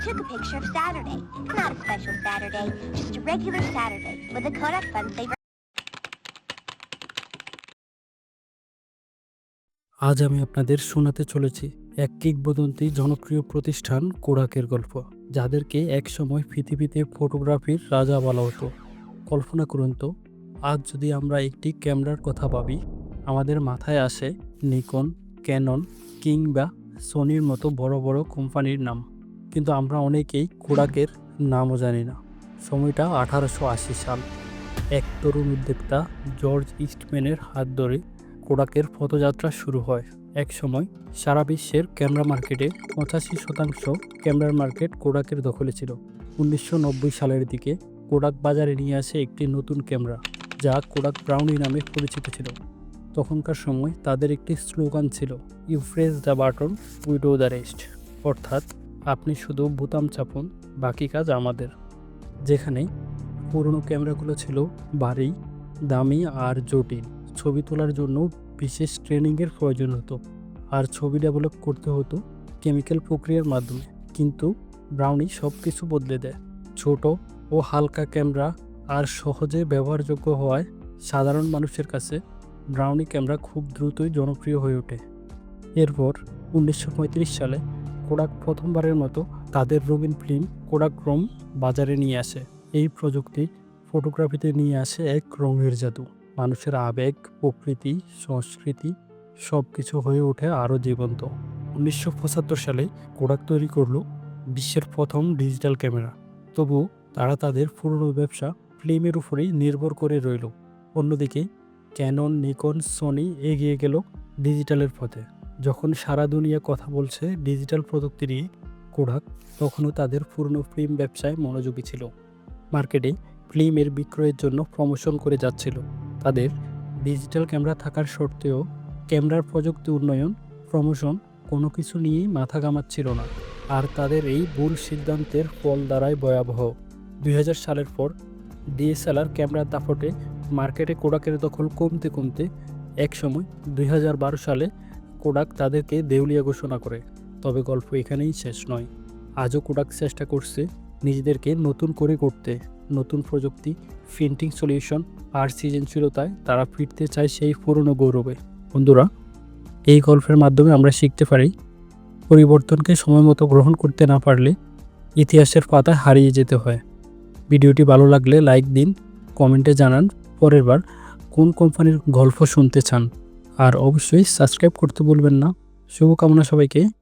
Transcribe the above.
took a picture of Saturday. Not a special Saturday, just a regular Saturday with a Kodak Funsaver. আজ আমি আপনাদের শোনাতে চলেছি এক কিংবদন্তি জনপ্রিয় প্রতিষ্ঠান কোডাকের গল্প, যাদেরকে একসময় পৃথিবীতে ফটোগ্রাফির রাজা বলা হতো। কল্পনা করুন তো, আজ যদি আমরা একটি ক্যামেরার কথা ভাবি, আমাদের মাথায় আসে নিকন, ক্যানন কিংবা সোনির মতো বড় বড় কোম্পানির নাম, কিন্তু আমরা অনেকেই কোডাকের নামও জানি না। সময়টা 1880 সাল। এক তরুণ উদ্যোক্তা জর্জ ইস্টম্যানের হাত ধরে কোডাকের পথযাত্রা শুরু হয়। এক সময় সারা বিশ্বের ক্যামেরা মার্কেটে 85% ক্যামেরার মার্কেট কোডাকের দখলে ছিল। 1990 সালের দিকে কোডাক বাজারে নিয়ে আসে একটি নতুন ক্যামেরা, যা কোডাক ব্রাউনি নামে পরিচিত ছিল। তখনকার সময় তাদের একটি স্লোগান ছিল, you press the button, we do the rest, অর্থাৎ আপনি শুধু বোতাম চাপুন, বাকি কাজ আমাদের। যেখানে পুরনো ক্যামেরাগুলো ছিল ভারী, দামি আর জটিল। ছবি তোলার জন্য বিশেষ ট্রেনিংয়ের প্রয়োজন হতো, আর ছবি ডেভেলপ করতে হতো কেমিক্যাল প্রক্রিয়ার মাধ্যমে। কিন্তু ব্রাউনি সব কিছু বদলে দেয়। ছোট ও হালকা ক্যামেরা আর সহজে ব্যবহারযোগ্য হওয়ায় সাধারণ মানুষের কাছে ব্রাউনি ক্যামেরা খুব দ্রুতই জনপ্রিয় হয়ে ওঠে। এরপর 1935 সালে কোডাক প্রথমবারের মতো তাদের রঙিন ফিল্ম কোডাক ক্রোম বাজারে নিয়ে আসে। এই প্রযুক্তি ফটোগ্রাফিতে নিয়ে আসে এক রঙের জাদু। মানুষের আবেগ, প্রকৃতি, সংস্কৃতি সব কিছু হয়ে ওঠে আরও জীবন্ত। 1975 সালে কোডাক তৈরি করলো বিশ্বের প্রথম ডিজিটাল ক্যামেরা। তবু তারা তাদের পুরনো ব্যবসা ফিল্মের উপরেই নির্ভর করে রইল। অন্যদিকে ক্যানন, নিকন, সোনি এগিয়ে গেল ডিজিটালের পথে। যখন সারা দুনিয়া কথা বলছে ডিজিটাল প্রযুক্তি নিয়ে, কোডাক তখনও তাদের পুরনো ফিল্ম ব্যবসায় মনোযোগী ছিল। মার্কেটে ফিল্মের বিক্রয়ের জন্য প্রমোশন করে যাচ্ছিল। তাদের ডিজিটাল ক্যামেরা থাকার সত্ত্বেও ক্যামেরার প্রযুক্তি উন্নয়ন, প্রমোশন কোনো কিছু নিয়েই মাথা ঘামাচ্ছিল না। আর তাদের এই ভুল সিদ্ধান্তের ফল দাঁড়ায় ভয়াবহ। 2000 সালের পর ডিএসএলআর ক্যামেরার দাপটে মার্কেটে কোডাকের দখল কমতে কমতে একসময় 2012 সালে কোডাক তাদেরকে দেউলিয়া ঘোষণা করে। তবে গল্প এখানেই শেষ নয়। আজও কোডাক চেষ্টা করছে নিজেদেরকে নতুন করে করতে। নতুন প্রযুক্তি, প্রিন্টিং সলিউশন আর সৃজনশীলতায় তারা ফিরতে চায় সেই পুরনো গৌরবে। বন্ধুরা, এই গল্পের মাধ্যমে আমরা শিখতে পারি, পরিবর্তনকে সময়মতো গ্রহণ করতে না পারলে ইতিহাসের পাতায় হারিয়ে যেতে হয়। ভিডিওটি ভালো লাগলে লাইক দিন, কমেন্টে জানান পরের বার কোন কোম্পানির গল্প শুনতে চান, আর অবশ্যই সাবস্ক্রাইব করতে ভুলবেন না। শুভকামনা সবাইকে।